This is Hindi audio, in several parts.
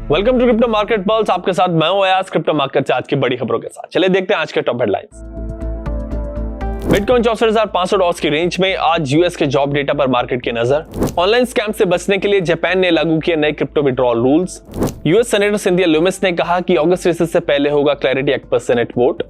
Welcome to crypto market pulse. आपके साथ मैं हूं अयाज, क्रिप्टो मार्केट से आज की बड़ी खबरों के साथ। चलिए देखते हैं आज के टॉप हेडलाइंस। बिटकॉइन 64,500 डॉलर्स की रेंज में। आज यूएस के जॉब डेटा पर मार्केट की नजर। ऑनलाइन स्कैम से बचने के लिए जापान ने लागू किए नए crypto withdrawal rules. US senator Cynthia Lumix ने कहा कि अगस्त रिसेस से पहले होगा क्लैरिटी एक्ट पर senate vote.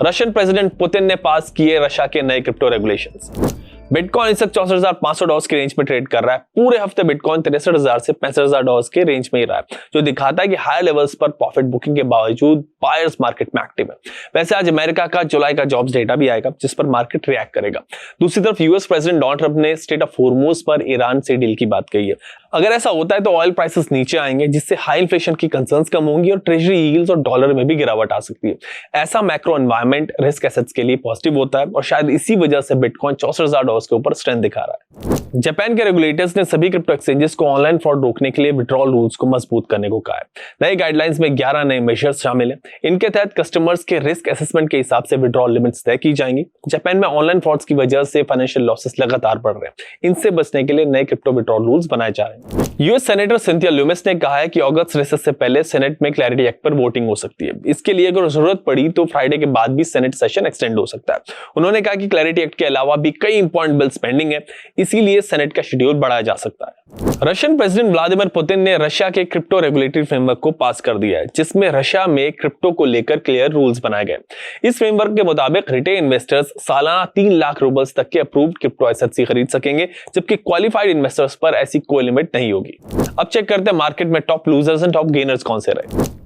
Russian president Putin ने पास किए रशिया के नए क्रिप्टो रेगुलेशंस। बिटकॉइन इस वक्त 64,500 डॉलर्स की रेंज में ट्रेड कर रहा है। पूरे हफ्ते बिटकॉइन 63,000 से 65,000 डॉलर्स के रेंज में ही रहा है, जो दिखाता है कि हाई लेवल्स पर प्रॉफिट बुकिंग के बावजूद बायर्स मार्केट में एक्टिव है। वैसे आज अमेरिका का जुलाई का जॉब्स डेटा भी आएगा, जिस पर मार्केट रिएक्ट करेगा। दूसरी तरफ यूएस प्रेसिडेंट डोनाल्ड ट्रंप ने स्टेट ऑफ हॉर्मुज पर ईरान से डील की बात कही है। अगर ऐसा होता है तो ऑयल प्राइसेस नीचे आएंगे, जिससे हाई इन्फ्लेशन की कंसर्न्स कम होंगी और ट्रेजरी यील्ड्स और डॉलर में भी गिरावट आ सकती है। ऐसा मैक्रो एनवायरनमेंट रिस्क एसेट्स के लिए पॉजिटिव होता है और शायद इसी वजह से बिटकॉइन 64,000 डॉलर्स के ऊपर स्ट्रेंथ दिखा रहा है। जापान के रेगुलेटर्स ने सभी क्रिप्टो एक्सचेंजेस को ऑनलाइन फ्रॉड रोकने के लिए विड्रॉल रूल्स को मजबूत करने को कहा है। नए गाइडलाइंस में 11 नए मेजर्स शामिल हैं। इनके तहत कस्टमर्स के रिस्क असेसमेंट के हिसाब से विड्रॉल लिमिट्स तय की जाएंगी। जापान में ऑनलाइन फ्रॉड्स की वजह से फाइनेंशियल लॉसेस लगातार बढ़ रहे हैं। इनसे बचने के लिए नए क्रिप्टो विड्रॉल रूल्स बनाए जा रहे हैं। यूएस सेनेटर सिंथिया लूमिस ने कहा है कि अगस्त रिसेस से पहले सेनेट में क्लैरिटी एक्ट पर वोटिंग हो सकती है। इसके लिए अगर जरूरत पड़ी तो फ्राइडे के बाद भी सेनेट सेशन एक्सटेंड हो सकता है। उन्होंने कहा कि क्लैरिटी एक्ट के अलावा भी कई इंपॉर्टेंट बिल्स पेंडिंग है, इसीलिए सेनेट का शेड्यूल बढ़ाया जा सकता है। रशियन प्रेसिडेंट व्लादिमीर पुतिन ने रशिया के क्रिप्टो रेगुलेटरी फ्रेमवर्क को पास कर दिया है, जिसमें रशिया में क्रिप्टो को लेकर क्लियर रूल्स बनाए गए। इस फ्रेमवर्क के मुताबिक रिटेल इन्वेस्टर्स सालाना 3 लाख रूबल्स तक के अप्रूव्ड क्रिप्टो एसेट्स ही खरीद सकेंगे, जबकि क्वालिफाइड इन्वेस्टर्स पर ऐसी कोई लिमिट नहीं होगी। अब चेक करते हैं मार्केट में top losers and top gainers कौन से रहे।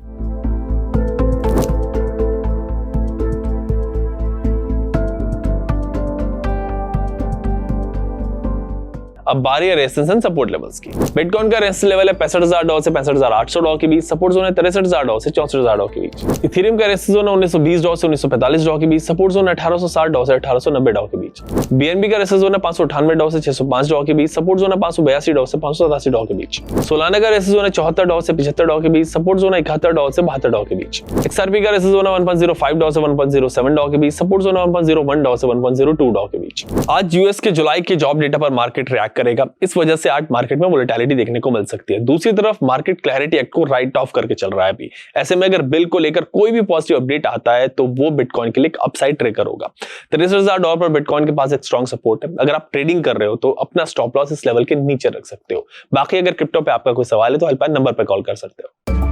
अब बारी है रेजिस्टेंस एंड सपोर्ट लेवल्स की। बिटकॉइन का रेजिस्टेंस लेवल है 65,000 डॉलर से 65,800 डॉलर के बीच। सपोर्ट जोन है 63,000 डॉलर से 64,000 डॉलर के बीच। इथेरियम का रेजिस्टेंस जोन है 1920 डॉलर से 1945 डॉलर के बीच। सपोर्ट जोन है 1860 डॉलर से 1890 डॉलर के बीच। बीएनबी का रेजिस्टेंस जोन है 598 डॉलर से 605 डॉलर के बीच। सपोर्ट जोन है 582 डॉलर से 587 डॉलर के बीच। सोलाना का रेजिस्टेंस जोन है 74 डॉलर से 75 डॉलर के बीच। सपोर्ट जोन है 71 डॉलर से 72 डॉलर के बीच। एक्सआरपी का रेजिस्टेंस जोन है 1.05 डॉलर से 1.07 डॉलर के बीच। सपोर्ट जोन है 1.01 डॉलर से 1.02 डॉलर के बीच। आज यूएस के जुलाई के जॉब डेटा पर मार्केट रिएक्ट करेगा। इस वजह से आज मार्केट में वोलेटिलिटी देखने को मिल सकती है। दूसरी तरफ मार्केट क्लैरिटी एक्ट को राइट ऑफ करके चल रहा है अभी। ऐसे में अगर बिल को लेकर कोई भी पॉजिटिव अपडेट आता है तो वो बिटकॉइन के लिए एक अपसाइड ट्रिगर होगा। 63,000 डॉलर पर बिटकॉइन के पास एक स्ट्रॉन्ग सपोर्ट है। अगर आप ट्रेडिंग कर रहे हो तो अपना स्टॉप लॉस इस लेवल के नीचे रख सकते हो। बाकी अगर क्रिप्टो पे आपका कोई सवाल है तो हेल्पलाइन नंबर पर कॉल कर सकते हो।